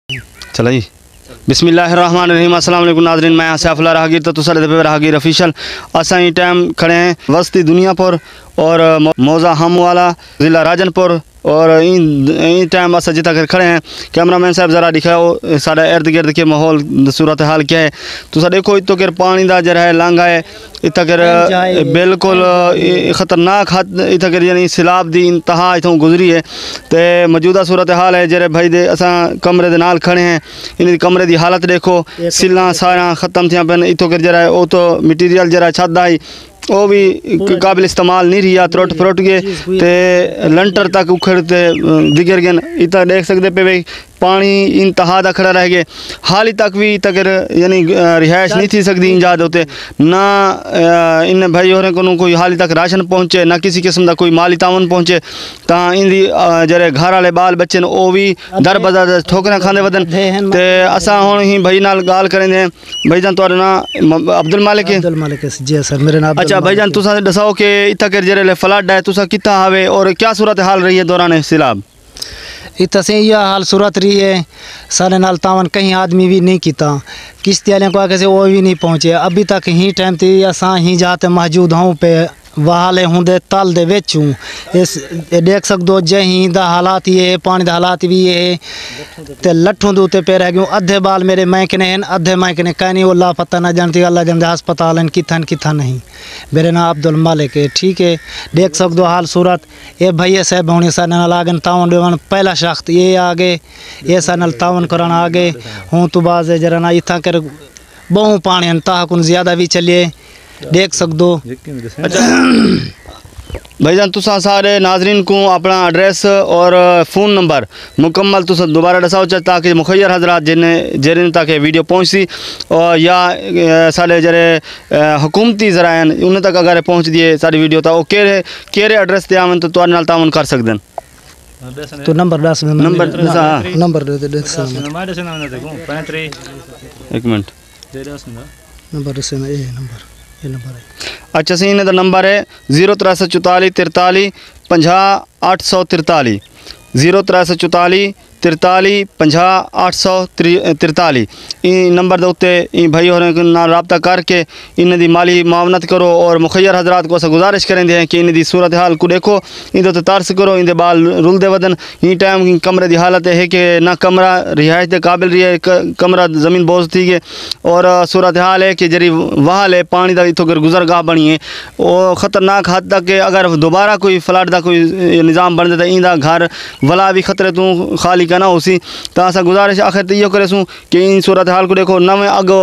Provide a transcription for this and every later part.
चलो जी बिस्मिल्लाहिर्रहमानिर्रहीम अस्सलाम वालेकुम नाज़रीन, मैं सैफुल्लाह राहगीर तो तुसा दे राहगीर ऑफिशियल। असां ई टाइम खड़े हैं वस्ती दुनिया पर और मौज़ा हम वाला ज़िला राजनपुर और इन टाइम अस जितना कर खड़े हैं। कैमरामैन साहब ज़रा दिखाओ साढ़ा इर्द गिर्द के माहौल सूरत हाल क्या है। तुसा देखो इतो कर पानी का जरा है लांघा है इतना कर बिल्कुल ख़तरनाक हद इतना कर यानी सैलाब की इंतहा इतों गुजरी है। तो मौजूदा सूरत हाल है जरे भाई दे असां कमरे दे नाल खड़े हैं। इन कमरे की हालत देखो सिल्ला सारा ख़त्म थियां पैन इतो कर जरा वो तो मटीरियल जरा छत आई वो भी काबिल इस्तेमाल नहीं रही त्रुट फुट गए तो लंटर तक उखड़ते दिगर गए। इतना देख सकते पे भाई पानी इंतहा दा खड़ा रह गए। हाल तक भी तक यानी रिहाइश नहीं थी सकती इंजाद होते ना इन भाई होरें को कोई हाल तक राशन पहुँचे ना किसी किस्म का कोई माली तावन पहुँचे। तो इंदी जरे घर वाले बाल बच्चे वो भी दर बदर ठोकरें खाते वदन। तो असा हुण ही भाई नाल गाल करेंगे। भाई जान तुहाडा नाम अब्दुल मालिक है? अब्दुल मालिक है जी सर, मेरा नाम। अच्छा भाई जान तुसा दसाओ कि इतना कर जरे फ्लड है तुसा कितना आवे और क्या सूरत हाल रही है दौरान सैलाब? इतना से यह हाल सूरत रही है सारे नाल तावन कहीं आदमी भी नहीं किता किश्ती वाले को आगे से वो भी नहीं पहुँचे अभी तक ही टाइम थी असा ही जाते मौजूद हूँ पे वहाले होंदे तल दे विच हूँ। इस देख सकते जै ही दा हालात ये है पानी दा हालात भी ये है ते लट्ठों दे उत्ते पे रह गए। अद्धे बाल मेरे मैकने हैं अद्धे मैकने कहीं वो लापता ना जानती अल्लाह जानते हस्पताल हैं किथा नहीं। मेरे नाम अब्दुल मालिक है ठीक है। देख सकते हाल सूरत ये भैया साहब होने सा नाल आगे तावन देवन पहला शख्स ये आगे ये सा नाल तावन करन आगे हूँ तो बाज जरा ना इतना कर बहु पानी अंता कुन ज़्यादा भी चलिए देख सकते हो। अच्छा भाईजान तुसा सारे नाजरीन को अपना एड्रेस और फ़ोन नंबर मुकम्मल तुसा दोबारा दसाओ ताकि मुखैर हजरात जिन्हें ताकि वीडियो पहुँचती और या सारे जरे हुकूमती ज़राए उन्हें तक अगर पहुँच दिए सारी वीडियो तो केरे एड्रेस ते आवन तो तुहाडे नाल तावन कर सकते हैं। तो नंबर दस नंबर एक मिनट नंबर से ना ये नंबर है। अच्छा सी इन्हें नंबर है 0344 43 50 843 0344 43 50 843 इन नंबर के उत्ते भाई और नाल रबता करके इन दी माली मावनत करो और मुखैर हजरात को अस गुजारिश करेंगे हैं कि इन दी सूरत हाल को देखो इन तो तरस करो इन बाल रुलते वदन। इन टाइम कमरे की हालत है कि ना कमरा रिहाइश के काबिल रही है कमरा ज़मीन बोझ थी गए और सूरत हाल है कि जरी वहाल है पानी का इतों कर गुजरगाह बनी है वो ख़तरनाक हद तक कि अगर दोबारा कोई फ्लड का कोई निज़ाम बन जाता इंदा घर वला भी खतरे तू खाली करना उसी तो असा गुजारिश आखिर तो यो करे कि इन सूरत हाल को देखो नवे अगो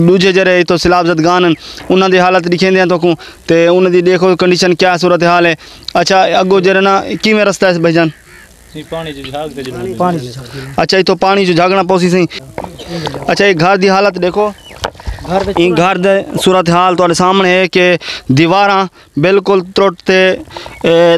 दूजे जरे तो सैलाब ज़दगान उन्होंने हालत दिखेंदे तो उन्होंने देखो कंडीशन क्या सूरत हाल है। अच्छा अगो जरे ना किमें रस्ता है भाईजान? अच्छा ये तो पानी जो झागना पौसी सही। अच्छा ये घर की हालत देखो घर दे सूरत हाल तो सामने है कि दीवार बिल्कुल त्रुटते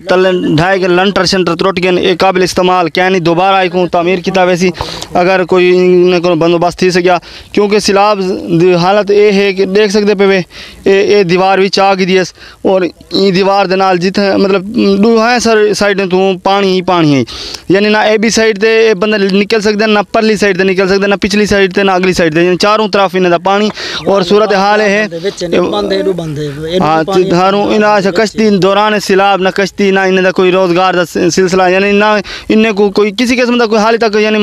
तले ढाई के लंटर शंटर त्रुट गए एक काबिल इस्तेमाल क्या नहीं दोबारा आई को तमीर किया वैसी अगर कोई इन्हें को बंदोबस्त थी सकिया क्योंकि सैलाब हालत ये है कि देख सकते पे ये दीवार भी चाह की दियस और ये दीवार दे नाल जिथे मतलब दो है सर साइड तू पानी ही पानी है यानी ना ए बी साइड ते बंदा निकल सकते ना परली साइड ते निकल सकते ना पिछली साइड ते ना अगली साइड ते चारों तरफ इन्हें पानी और सूरत हाल है हाँ कश्ती दौरान सैलाब ना कश्ती ना इन्हें कोई रोज़गार का सिलसिला यानी ना इन्हें को कोई किसी किस्म का कोई हाल तक यानी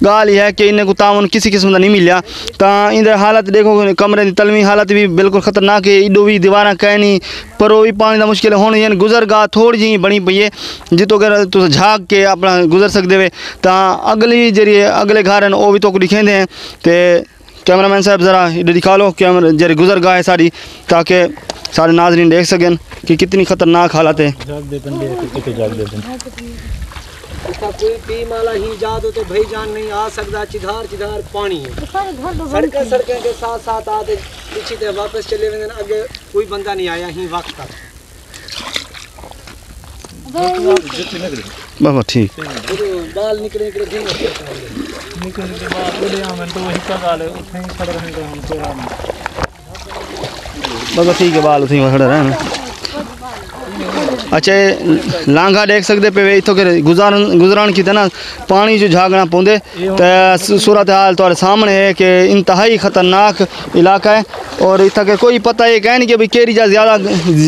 गाल ही है कि इन्हें को तावन किसी किस्म का नहीं मिलिया। तो इन हालत देखो कमरे की तलवी हालत भी बिल्कुल ख़तरनाक है इडो भी दीवार कह नहीं पर वो भी पानी का मुश्किल होने यानी गुजरगाह थोड़ी जी बनी पई है जितो अगर तुम झाग के अपना गुजर सकते वे तो अगली जरिए अगले घर हैं वो भी तो दिखेंदे हैं। तो कैमरामैन साहब ज़रा इधर दिखा लो कैमरा जरी गुजरगाह है सारी ताकि सारे नाजरीन देख सकें कि कितनी ख़तरनाक हालत है। कोई पी माला ही जादो तो भाई जान नहीं आ सकता चिधार पानी है सड़कें के साथ साथ आते पीछे ते वापस चले गए आगे कोई बंदा नहीं आया ही वक्त तक बाबा ठीक बाल निकले बाबा ठीक है बाल उठी खड़े रहे अच्छा लांघा देख सकते पे इतों के गुजरान की ना पानी जो झागना पौंदे तो सूरत हाल तुम्हारे सामने है कि इंतहाई ख़तरनाक इलाका है और इतना के कोई पता ये कह नहीं कि भाई केरी जा ज़्यादा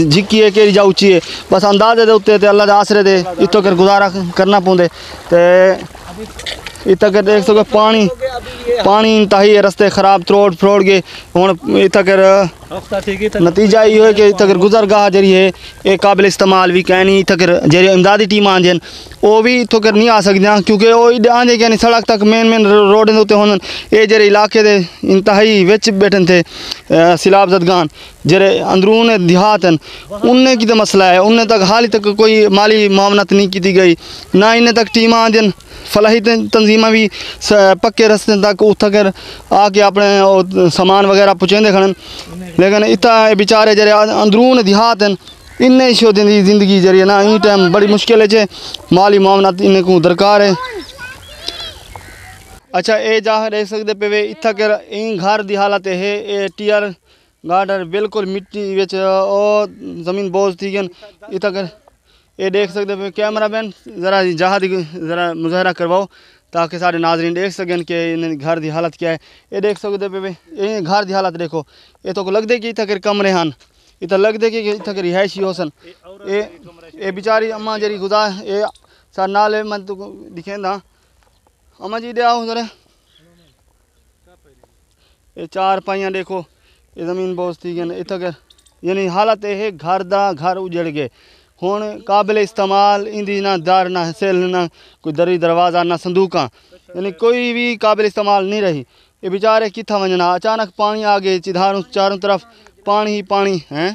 झिकी है केरी जा ऊँची है बस अंदाजे दे उत्ते अल्लाह के आसरे दे इतों के गुजारा करना पौंदे तो इतना के देख सको पानी इंतहाई रस्ते ख़राब त्रोड़ फ्रोड़ गए हूँ इतना कर नतीजा ये है कि इतना कर गुजरगाह जरी है ये काबिल इस्तेमाल भी कह नहीं इतना कर जरी इमदादी टीम आंदे वो भी इतों कर नहीं आ सकते क्योंकि वो आंदे क्या नहीं सड़क तक मेन रोड के उत्ते होन ये जरे इलाके दे इंतहाई विच बैठन थे सिलाब जदगान जरे अंदरून देहात हैं उनने की तो मसला है उनने तक हाल तक कोई माली मामनत नहीं की गई ना इन्हें तक टीम आंदन फलाही तंजीमा भी पक्के रस्ते तक उठ कर आके अपने सामान वगैरह पहुँचेंदे खड़न लेकिन इतना बेचारे जरे अंदरून देहात हैं इन्हें शो दी जिंदगी जरिए ना इन टाइम बड़ी मुश्किल है माली मामलात इन्हें को दरकार है। अच्छा ये जा देख सकते पे इतना कर इन घर की हालत है ये टीयर गार्डर बिल्कुल मिट्टी बिच और ज़मीन बोझ थी गन इतना कर ये देख सकते पे कैमरा मैन ज़रा जहाँ ज़रा मुजाहरा करवाओ ताकि सारे नाजरीन देख सकें कि इन घर की हालत क्या है। ये देख सकते पे ये घर की हालत देखो ये तो लगते कि इतना कर कमरे हैं इतना लगते कि इतना कर रिहायशी हो सन ये बेचारी अम्मा जरी गुजार ये सार नाल मैं तो दिखेंदा अम्मा जी दे आओ जरा ये चार पाइयाँ देखो ये ज़मीन बोझ थी गन इतना कर यानी हालत ये घर उजड़ गए हुण काबिल इस्तेमाल इंदी ना दर ना सेल ना कोई दरी दरवाज़ा ना संदूक यानी कोई भी काबिल इस्तेमाल नहीं रही ये बेचारे कितना वजना अचानक पानी आ गए चारों तरफ पानी ही पानी है।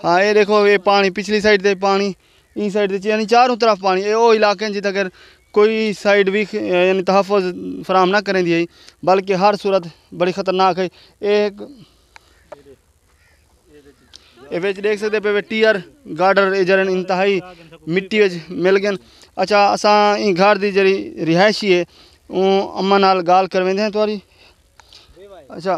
हाँ ये देखो ये पानी पिछली साइड से पानी इन साइड से यानी चारों तरफ पानी ये वो इलाके जित अगर कोई साइड भी यानी तहफ़्फ़ुज़ फराम ना करें दी बल्कि हर सूरत बड़ी ख़तरनाक है। एक ये बेच देख सकते पे टीयर गार्डर ये जरन इंतहाई मिट्टी मिल गए। अच्छा असा इन घर की जरी रिहायशी है अम्मा नाल गाल करवेंदे हैं तुआरी। अच्छा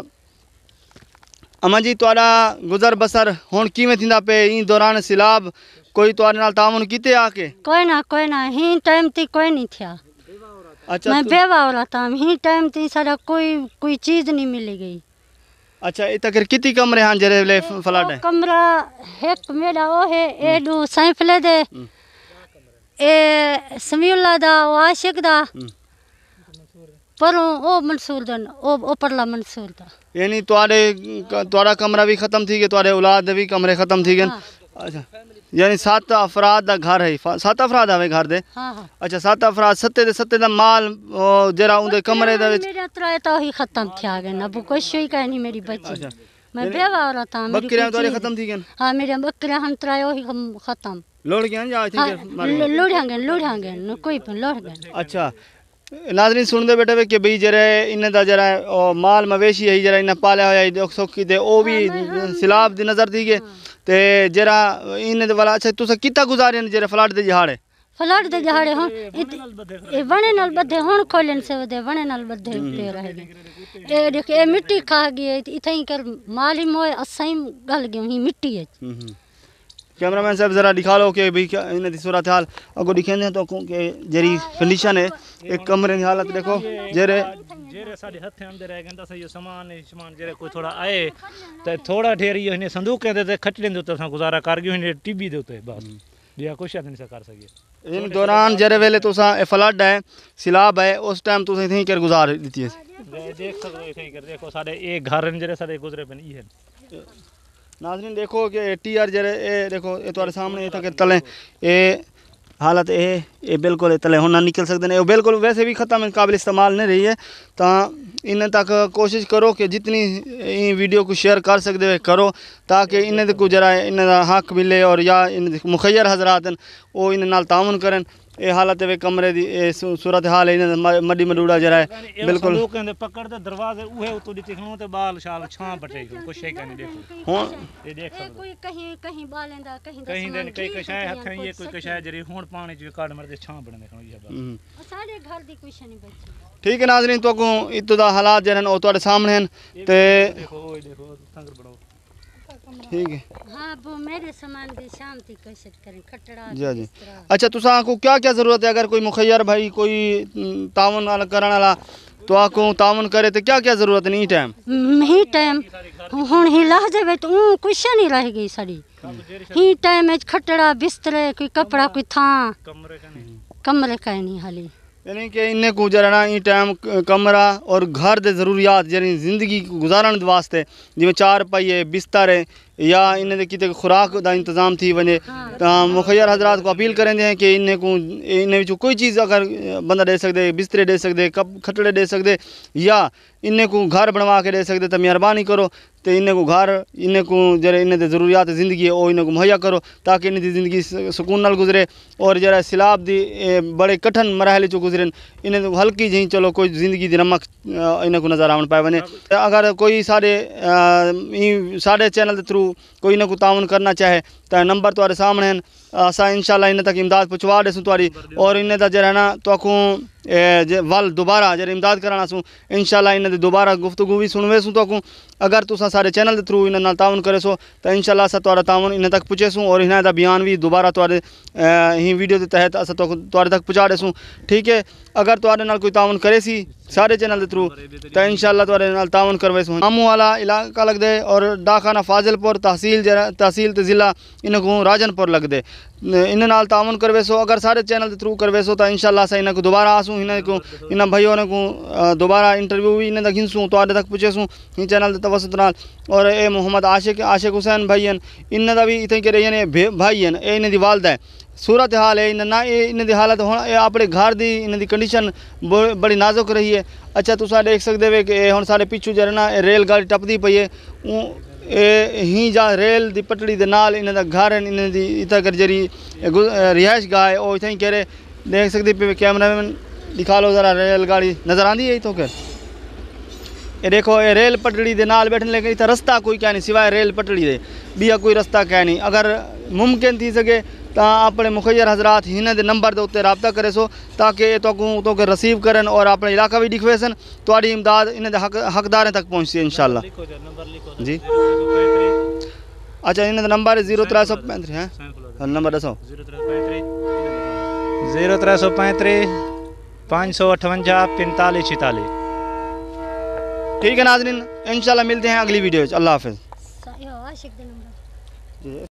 अम्मा जी तुआरा गुजर बसर हुण किवें थींदा पे इन दौरान सिलाब कोई तुआरे नाल तावन कीते आके कोई ना ही टाइम ती कोई नहीं था। अच्छा मैं बेवा हो रहा था ही टाइम ती सारा कोई चीज़ नहीं मिली गई। अच्छा इतना कर कितनी कमरे हैं जरे ले फ्लड है कमरा एक मेरा वो है ए दो सैफले दे ए समीउल्ला दा ओ आशिक दा पर ओ मंसूर दा ओ परला मंसूर दा यानी तुआरा कमरा भी ख़त्म थी गए तुआरे औलाद भी कमरे ख़त्म थी गए। अच्छा यानी 7 अफराद का घर है 7 अफराद आवे घर दे। हाँ। अच्छा 7 अफराद सत्ते दा माल जरा उनके कमरे दे विच मेरा त्राए तो ही ख़त्म थिया गए ना वो कुछ ही कह नहीं मेरी बच्ची मैं बेवा हो रहा था बकरियां तुआरे ख़त्म थी गए। हाँ मेरे बकरियां हम त्राए ही ख़त्म लोड़ गए जा लोढ़ांगे कोई लोढ़ गए। अच्छा नाजरीन सुनते बैठे वे कि भाई जरा इन्हें दा जरा माल मवेशी है जरा इन्हें पालिया होया सौखी ते वो भी सिलाब दी नज़र थी गए ते जरा इन्हें वाला। अच्छा तुस कितना गुजारे जरा फ्लड दे जहाड़े दे जहाड़े हुन ए वणे नाल बद्धे हुन खोलन से दे वणे नाल बद्धे पे रह गए ए देख ए मिट्टी खा गई इथई कर माली मोय असई गल गई ही मिट्टी है। कैमरामैन साहब ज़रा दिखा लो कि भाई क्या इन्हें सूरत हाल अगो दिखेंदे तो कि जरी कंडीशन है एक कमरे की हालत देखो जरे साडे हथे अंदर रह गंदा सही सामान जरे कोई थोड़ा आए तो थोड़ा ढेर ये ने संदूक के खटले दे तो गुजारा कर गयो ने टीबी दे उते बस दिया कुछ नहीं कर सके। इन दौरान जरे वेले तुसा फ्लड है सिलाब है उस टाइम तुसा इथई कर गुजार दी है देख सकते इथई कर देखो साडे एक घर जरे साडे गुजरे पे ई है। नाज़रीन देखो कि टीयर जरे ए देखो ये तुम्हारे सामने तक तले ये हालत ये बिल्कुल तले हुन ना निकल सकते हैं बिल्कुल वैसे भी ख़त्म काबिल इस्तेमाल नहीं रही है तो इन्हें तक कोशिश करो कि जितनी वीडियो को शेयर कर सकते हो करो ताकि इन्हें को जरा इन्हें हक मिले और या इन मुखैर हजरात वो इन्हें नाल ताउन करें। ये हालत वे कमरे दी सूरत हाल है मड्डी मडूड़ा जरा है बिल्कुल पकड़ दे दरवाजे उहे उतो दी तिखणो ते बाल शाल छां बटे कुछ है नहीं देखो हुन ये देख सकते कोई कहीं बालेंदा कहीं दिन कई कशाय हथ ये कोई कशाय जरी हुन पानी ज काट मर दे छां बने देखणो ये बस साडे घर दी कुछ नहीं बची। ठीक है नाज़रीन तो को इतो दा हालात जरन ओ तोड़े सामने हैं ते देखो ओए देखो संगर बड़ो ठीक है हाँ वो मेरे सामान की शांति कैसे करें खटड़ा जी जी। बिस्तरा। अच्छा तुसा को क्या क्या ज़रूरत है, अगर कोई मुखैर भाई कोई तावन वाला करने वाला तो आपको तावन करे तो क्या क्या ज़रूरत नहीं टाइम ही टाइम हुन ही ला जावे तो कुछ नहीं रह गई साड़ी ही टाइम खटड़ा बिस्तरे कोई कपड़ा कोई था कमरे का नहीं हाली यानी कि इन्हें को जरा ई टाइम कमरा और घर दे ज़रूरियात यानी ज़िंदगी गुजारण वास्ते जिमें चार पहिए बिस्तर है या इन्हें किते खुराक का इंतज़ाम थी वने तो मुखैर हजरात को अपील करेंगे हैं कि इन्हें को इन्हें जो कोई चीज़ अगर बंदा दे सकते बिस्तरे दे सकते कप खटड़े दे सकते या इन्हें को घर बनवा के दे सकते तो मेहरबानी करो तो इन्हें को घर इन्हें को जरा इन्हें ज़रूरियात ज़िंदगी है वो इन्हें को मुहैया करो ताकि इन्हें दी ज़िंदगी सुकून नाल गुजरे और जरा सैलाब दी बड़े कठिन मरहले चो गुजरन इन्हें तो हल्की जी चलो कोई ज़िंदगी दी नमक इन्हें को नज़र आवन पाए वने अगर कोई साढ़े चैनल के थ्रू कोई ना कोई ताउन करना चाहे तो नंबर तुम्हारे सामने हैं असा इंशाल्लाह इन तक इमदाद पहुँचवा देसूँ तुम्हारी और इन्हें दा जरा ना तो वल दोबारा जरा इमदाद कराना सूँ इंशाल्लाह इन्हें दोबारा गुफ्तगू भी सुनवे सूँ तो अगर तुसा सारे चैनल के थ्रू इन्हें ताउन करे सो तो इंशाल्लाह असा तुम्हारा ताउन इन्हें तक पुचे सूँ और इन्हें दा बयान भी दोबारा तुम्हारे ही वीडियो के तहत असा तुम्हारे तक पहुँचा देसूँ। ठीक है अगर तुम्हारे नाल कोई ताउन करे सी सारे चैनल के थ्रू तो इंशाल्लाह तुम्हारे नाल ताउन करवे सूँ। मामू वाला इलाका लग दे और डाखाना फाजिलपुर तहसील ते ज़िला इन्हें को राजनपुर लग दे इन नाल ताउन करवे सो अगर सारे चैनल के थ्रू करवे सो तो इंशाल्लाह असा इन्हें को दोबारा आसूँ इन्हें को इन भाइयों ने को दोबारा इंटरव्यू भी इन्हें तक घिनसूँ तुम्हारे तक पूछे सूँ इन चैनल के तवसत नाल और ए मोहम्मद आशिक हुसैन भाई इन दा भी इतने करे यानी भाई हैं ए इन्हें दी वालदा है सूरत हाल है इन ना इन दी हालत हुण अपने घर दी इन दी कंडीशन बड़ी नाजुक रही है। अच्छा तुसा देख सकते हो कि हुण सारे पिछू जरा ना रेलगाड़ी टपदी पई है ही जा रेल दी पटड़ी दे नाल इन दा घर इन दी इतना कर जरी रिहाइश गाह है वो इतने करे देख सकते पे कैमरामैन दिखा लो ज़रा रेलगाड़ी नज़र आती है तो क्या ये देखो ये रेल पटड़ी दे नाल बैठने लेकिन इतना रास्ता कोई क्या नहीं सिवाय रेल पटड़ी दे बिया कोई रास्ता क्या नहीं अगर मुमकिन थी सके तो अपने मुखैर हजरात इन्हें दे नंबर के उत्ते रबता करे सो ताकि तो के रिसीव करन और अपने इलाका भी दिखवे सन तुम्हारी इमदाद इन्हें हकदारें तक पहुँचती इंशाल्लाह जी। अच्छा इन्हें नंबर है 0335 है नंबर दसो 0335 558 45 46। ठीक है नाज़रीन इंशाल्लाह मिलते हैं अगली वीडियो। अल्लाह हाफ़िज़। आशिक दे नंबर जी।